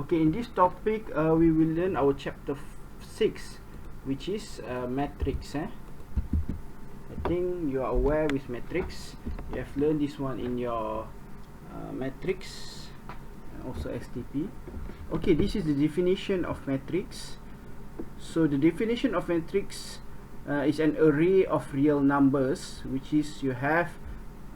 Okay, in this topic we will learn our chapter 6, which is matrix. I think you are aware with matrix. You have learned this one in your matrix and also STP. Okay, this is the definition of matrix. So the definition of matrix is an array of real numbers, which is you have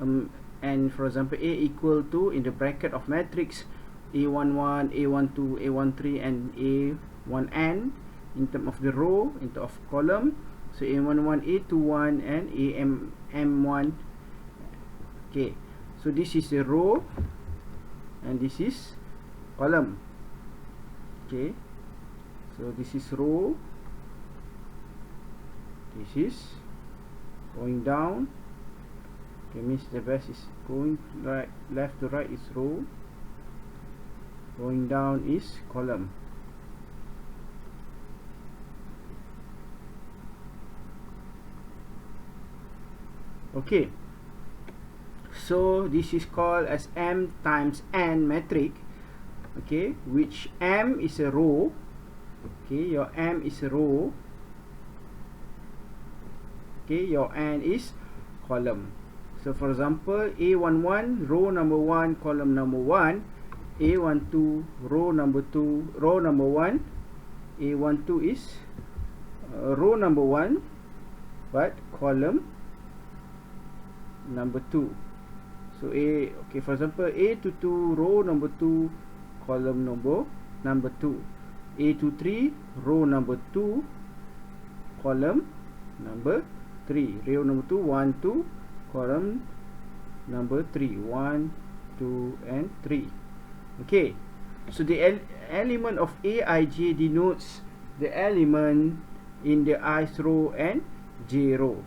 and for example A equal to, in the bracket of matrix, A11, A12, A13 and A1n in terms of the row, in terms of column. So A11, A21 and AM1. Okay, so this is the row and this is column. Okay, so this is row, this is going down. Okay, means the best is going right, left to right is row, going down is column. Okay, so this is called as M times N metric. Okay, which M is a row. Okay, your M is a row. Okay, your N is column. So for example, A11 row number 1, column number 1. A12 row number 2, row number 1. A12 is row number 1 but column number 2. So okay, for example, A22 row number 2, column number 2. A23 row number 2, column number 3. Row number 2, 1, 2, column number 3, 1, 2 and 3. Okay, so the element of Aij denotes the element in the ith row and j row.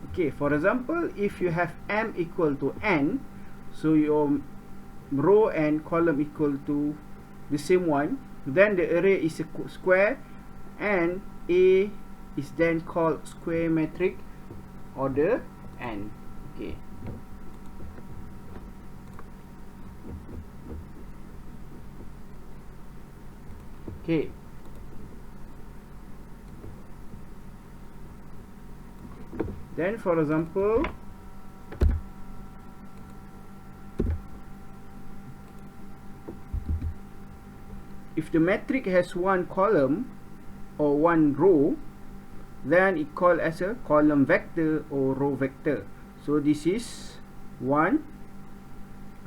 Okay, for example, if you have M equal to N, so your row and column equal to the same one, then the array is a square and A is then called square metric order N. Okay. Okay. Then for example, if the metric has one column or one row, then it called as a column vector or row vector. So this is one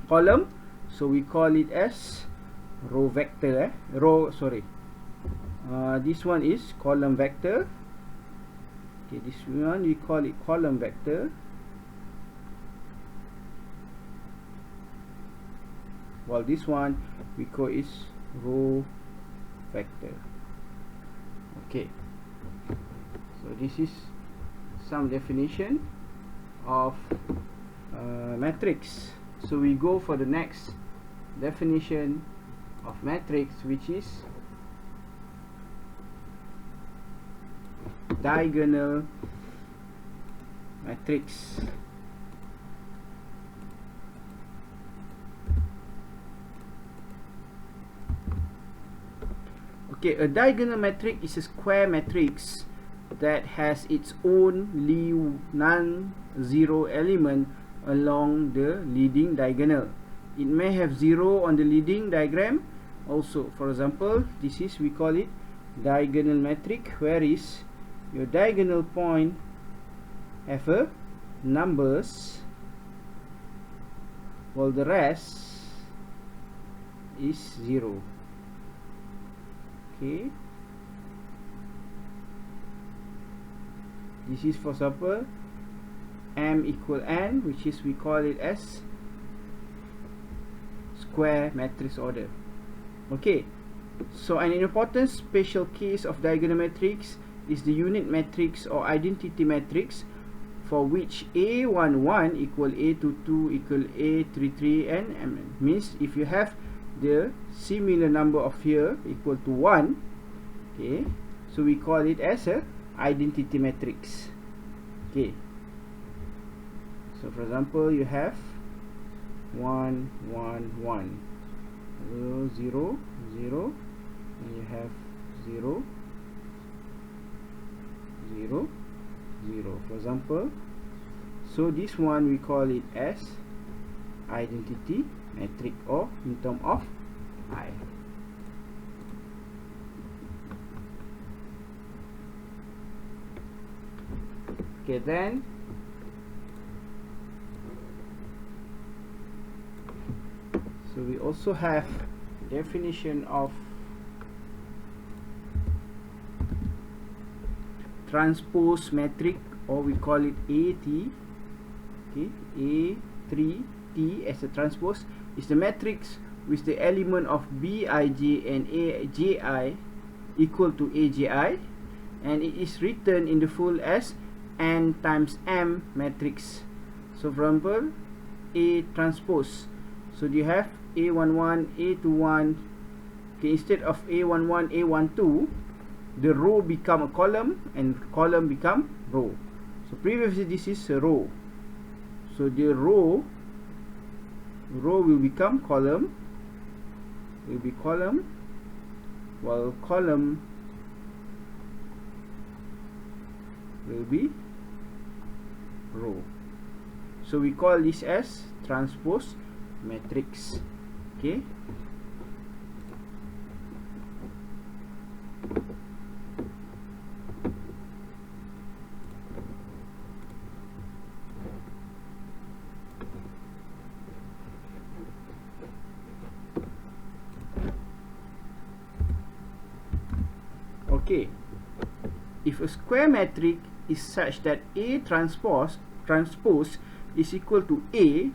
column, so we call it as row vector. This one is column vector. Okay, this one we call it column vector. While this one we call it row vector. Okay, so this is some definition of matrix. So we go for the next definition of matrix, which is diagonal matrix. Okay, a diagonal matrix is a square matrix that has its own non-zero element along the leading diagonal. It may have 0 on the leading diagram also. For example, this is, we call it diagonal matrix, where is your diagonal point have a numbers while the rest is 0. Okay, this is for example M equal N, which is we call it as square matrix order. Okay, so an important special case of diagonal matrix is the unit matrix or identity matrix, for which A11 equal A22 equal A33 and M. Means if you have the similar number of here equal to 1, okay, so we call it as a identity matrix. Okay, so for example, you have 1 1 1 0 0 0, and you have 0, 0, 0, for example. So this one we call it as identity matrix, or in terms of I. Okay, then so we also have definition of transpose matrix, or we call it AT. Okay, A3T as a transpose is the matrix with the element of Bij and Aj equal to Aj, and it is written in the full as N times M matrix. So for example, A transpose, so you have A11, A21. Okay, instead of A11, A12, the row become a column and column become row. So previously this is a row, so the row will become column, will be column, while column will be row. So we call this as transpose matrix. Okay, okay, if a square matrix is such that A transpose is equal to A,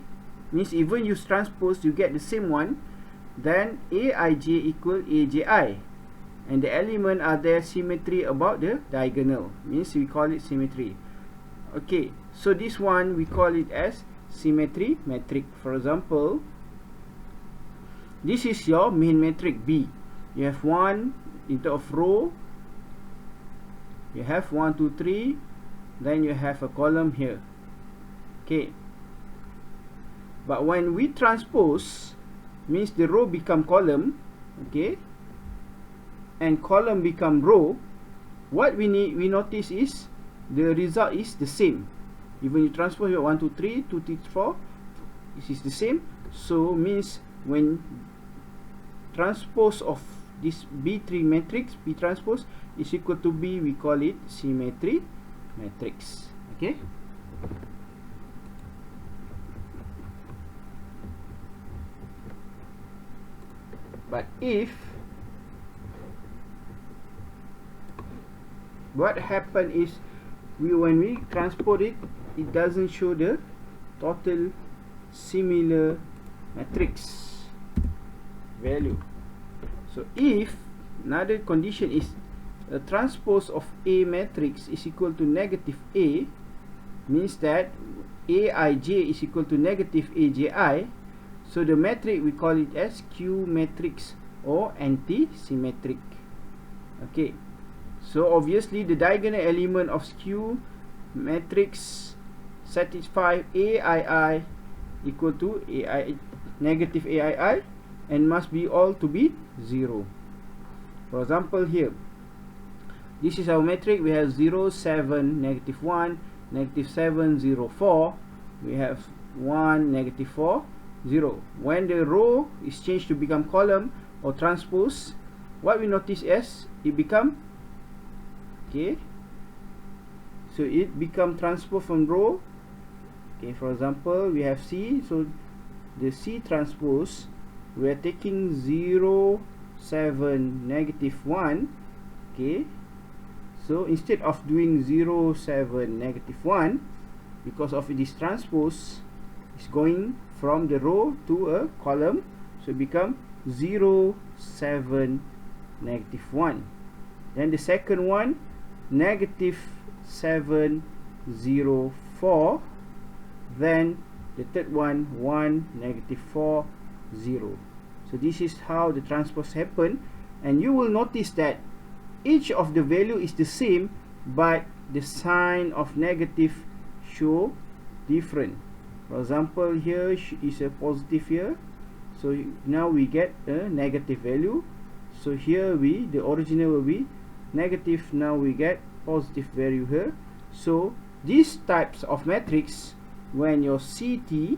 means even you transpose you get the same one, then Aij equal Aji, and the element are there symmetry about the diagonal, means we call it symmetry. Okay, so this one we call it as symmetry matrix. For example, this is your main matrix B. You have one in terms of row, you have 1, 2, 3, then you have a column here. Okay, but when we transpose, means the row become column, okay, and column become row. What we notice is the result is the same. Even you transpose your 1, 2, 3, 2, 3, 4, this is the same. So means when transpose of this B3 matrix, B transpose is equal to B, we call it symmetry matrix. Okay, but if what happen is when we transpose it, it doesn't show the total similar matrix value. So if another condition is a transpose of A matrix is equal to negative A, means that Aij is equal to negative Aji, so the matrix we call it as Q matrix or anti-symmetric. Okay, so obviously the diagonal element of Q matrix satisfy Aii equal to Ai negative Aii, and must be all to be 0. For example, here this is our matrix. We have 0, 7, negative 1, negative 7, 0, 4. We have 1, negative 4, 0. When the row is changed to become column or transpose, what we notice is it become, okay, so it become transpose from row. Okay, for example, we have C, so the C transpose, we are taking 0, 7, negative 1. Okay, so instead of doing 0, 7, negative 1, because of this transpose is going from the row to a column, so it become 0, 7, negative 1. Then the second one, negative 7, 0, 4. Then the third one, 1, negative 4, 0. So this is how the transpose happen, and you will notice that each of the value is the same, but the sign of negative show different. For example, here is a positive here, so now we get a negative value. So here the original will be negative, now we get positive value here. So these types of matrix, when your CT,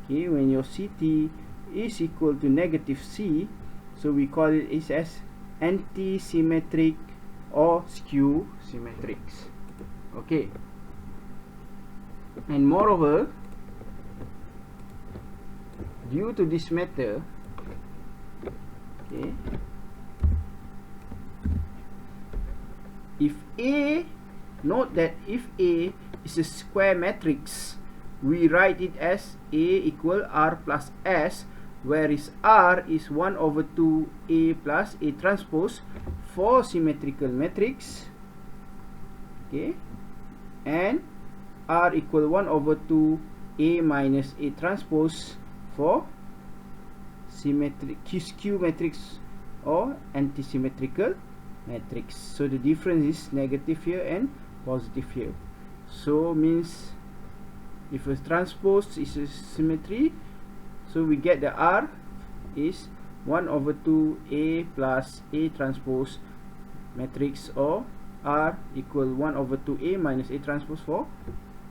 okay, when your CT is equal to negative C, so we call it is as anti-symmetric or skew-symmetric. Okay, and moreover, due to this matter, okay, if A, note that if A is a square matrix, we write it as A equal R plus S, whereas R is 1 over 2 A plus A transpose for symmetrical matrix, okay, and R equal 1 over 2 A minus A transpose for symmetric skew matrix or anti-symmetrical matrix. So the difference is negative here and positive here. So means if a transpose is a symmetry, so we get the R is 1 over 2 A plus A transpose matrix, or R equal 1 over 2 A minus A transpose for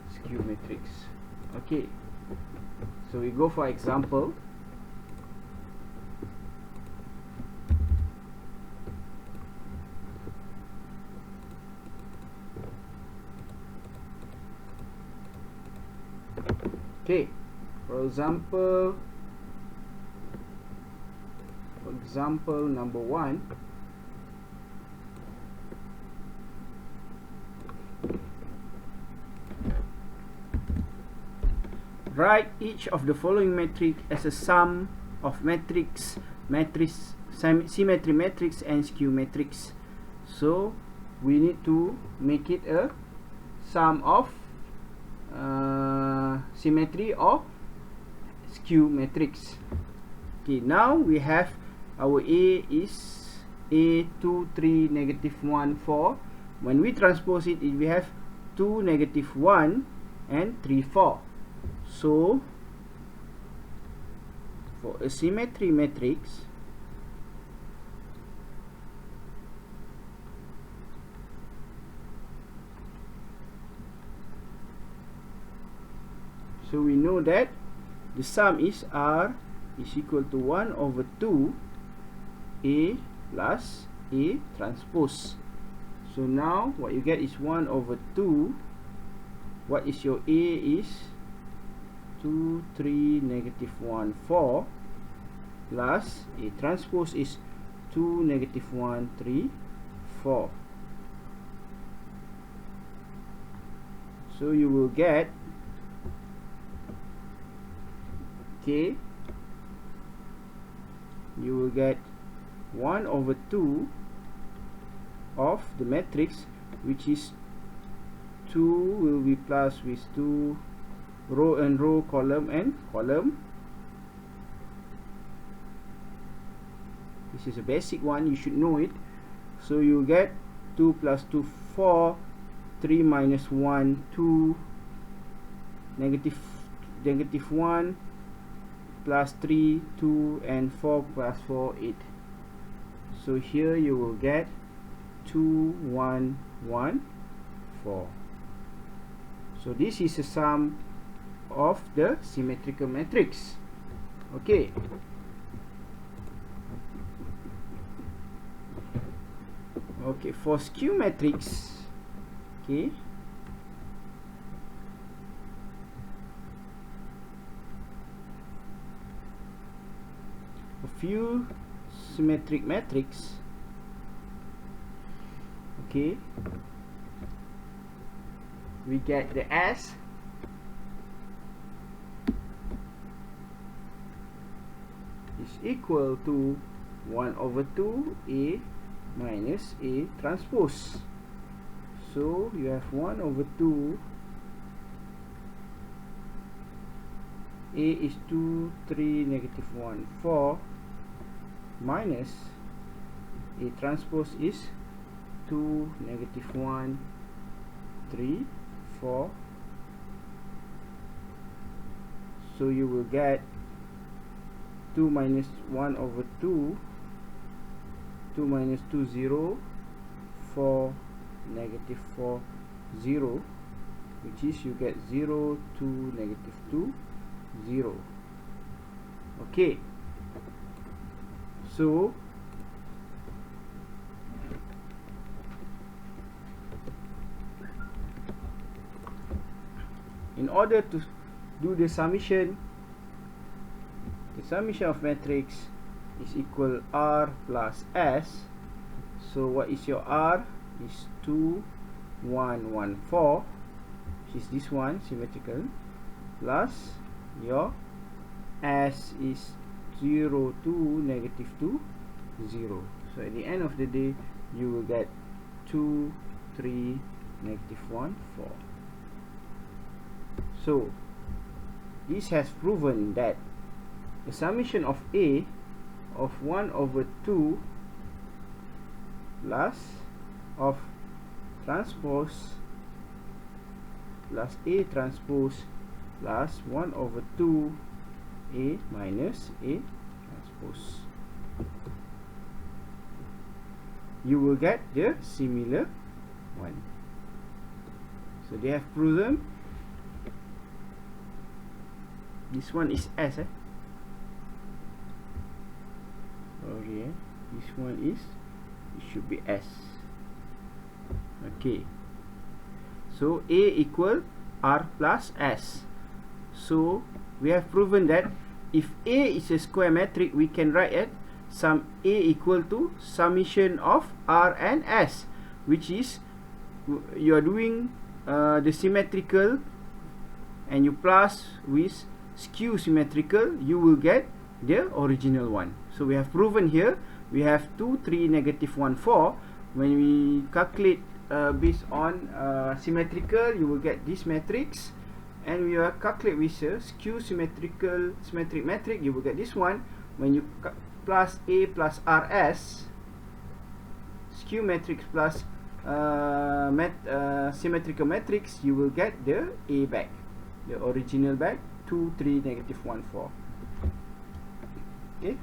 skew matrix. Okay, so we go for example. Okay, for example number 1. Write each of the following matrix as a sum of symmetry matrix and skew matrix. So we need to make it a sum of symmetry or skew matrix. Okay, now we have our A is A 2 3 negative 1 4. When we transpose it, we have 2 negative 1 and 3 4. So for a symmetry matrix, so we know that the sum is R is equal to 1 over 2 A plus A transpose. So now what you get is 1 over 2. What is your A is 2 3 negative 1 4 plus A transpose is 2 negative 1 3 4. So you will get, okay, you will get 1 over 2 of the matrix, which is 2 will be plus with 2 row and row, column and column. This is a basic one, you should know it. So you get 2 plus 2 4, 3 minus 1 2, negative 1 plus 3 2, and 4 plus 4 8. So here you will get 2 1 1 4. So this is a sum of the symmetrical matrix. Okay, okay, for skew matrix, okay, a few symmetric matrix, okay, we get the S is equal to 1 over 2 A minus A transpose. So you have 1 over 2 A is 2 3 negative 1 4 minus A transpose is 2 negative 1 3 4. So you will get 2 minus 1 over 2 2 minus 2 0, 4 negative 4 0, which is you get 0 2 negative 2 0. Okay, so in order to do the summation of matrix is equal R plus S. So what is your R? Is 2 1 1 4, which is this one, symmetrical, plus your S is 0 2 negative 2 0. So at the end of the day you will get 2 3 negative 1 4. So this has proven that the summation of A of 1 over 2 plus of transpose plus A transpose plus 1 over 2 A minus A transpose, you will get the similar one. So they have proven this one is S, sorry, this one is, it should be S. Okay, so A equal R plus S. So we have proven that if A is a square matrix, we can write it sum A equal to summation of R and S, which is you are doing the symmetrical and you plus with skew symmetrical, you will get the original one. So we have proven here we have 2 3 negative 1 4. When we calculate based on symmetrical, you will get this matrix, and we will calculate with skew symmetrical symmetric matrix, you will get this one. When you plus A plus RS, skew matrix plus symmetrical matrix, you will get the A back, the original back, 2 3 negative 1 4. Okay.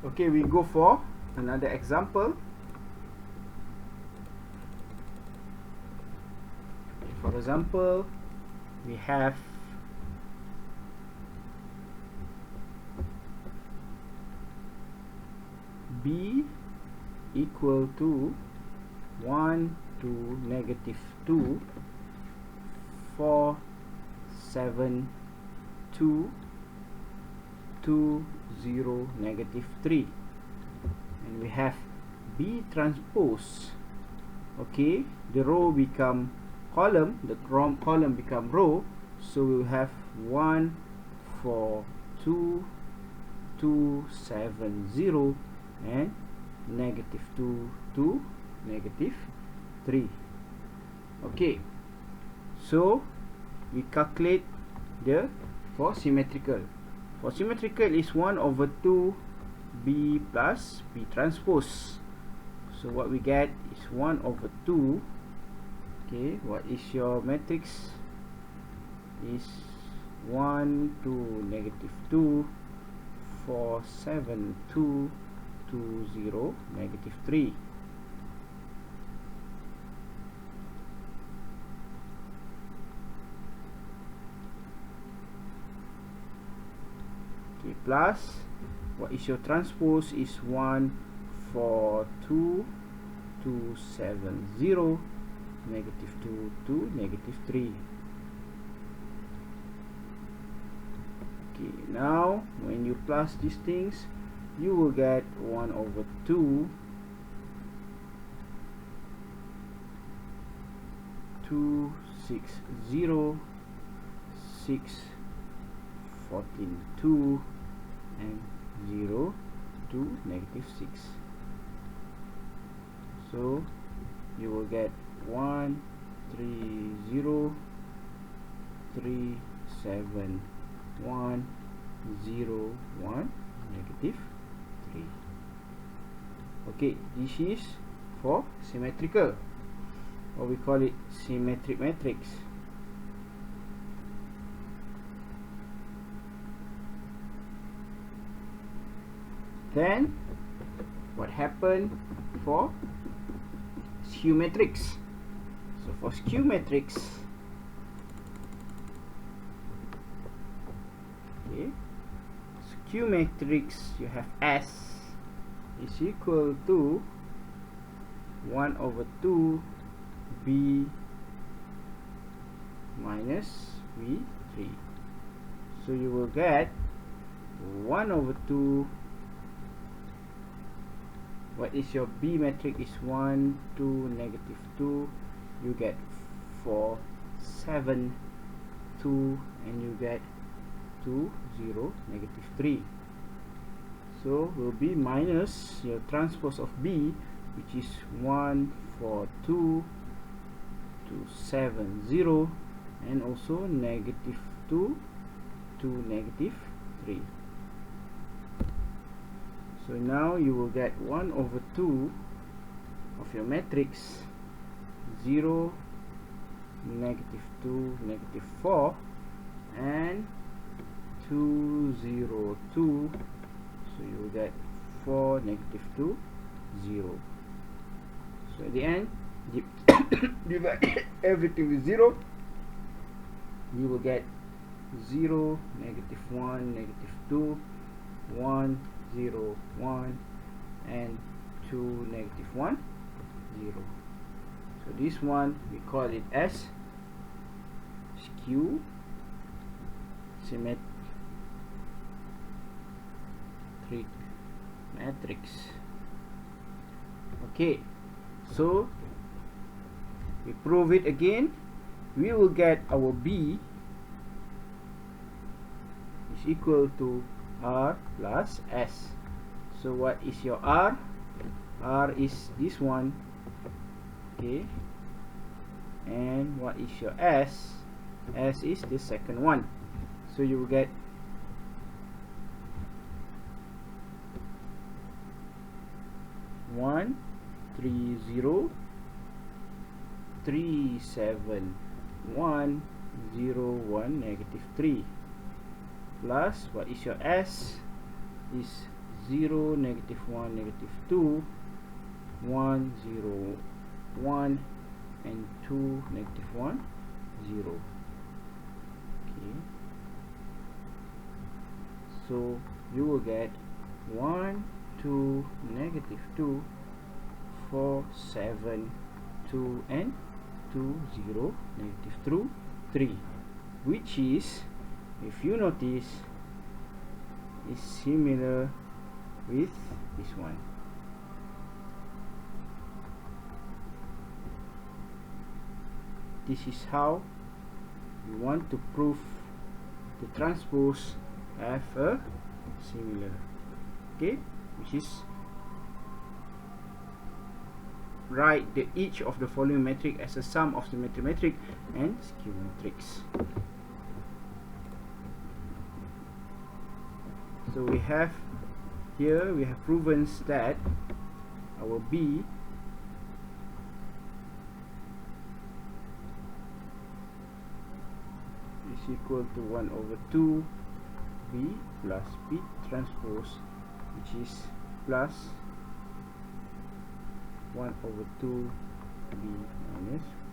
Okay, we go for another example. For example, we have B equal to 1 to negative 2 4 7 2 2 0 negative 3, and we have B transpose. Okay, the row become column, the column become row, so we will have 1 4 2 2 7 0 and negative 2 2 negative 3. Okay, so we calculate the for symmetrical. For symmetrical is 1 over 2 B plus B transpose. So what we get is 1 over 2. Okay, what is your matrix? Is 1 2 negative 2 4 7 2 2 0 negative 3. Okay, plus what is your transpose is 1 4 2 2 7 0 negative 2 2 negative 3. Okay, now when you plus these things, you will get 1 over 2 2 6 0 6 14 2 and 0 2 negative 6. So you will get 1 3 0 3 7 1 0 1 negative 3. Okay, this is for symmetrical, or we call it symmetric matrix. Then what happened for skew matrix? So for skew matrix, okay, skew matrix, you have S is equal to 1/2 B minus V3. So you will get 1/2. What is your B matrix is 1, 2, -2. You get 4, 7, 2, and you get 2, 0, -3. So will be minus your transpose of B, which is 1, 4, 2, 2, 7, 0, and also -2, 2, -3. So now you will get 1/2 of your matrix 0, -2, -4, and 2, 0, 2. So you will get 4, -2, 0. So at the end, divide everything with 0. You will get 0, -1, -2, 1, 0, 1, and 2, -1, 0. So this one we call it as skew-symmetric matrix. Okay, so we prove it again. We will get our B is equal to R plus S. So what is your R? R is this one, okay, and what is your S? S is the second one. So you will get 1, 3, 0, 3, 7, 1, 0, 1, -3. Plus what is your S is 0, -1, -2, 1, 0, 1, and 2, -1, 0. Okay, so you will get 1, 2, -2, 4, 7, 2, and 2, 0, -3, which is, if you notice, is similar with this one. This is how you want to prove the transpose have a similar, okay, which is write each of the following metric as a sum of symmetry metric and skew matrix. So we have here, we have proven that our B is equal to 1/2 B plus B transpose, which is plus 1/2 B minus B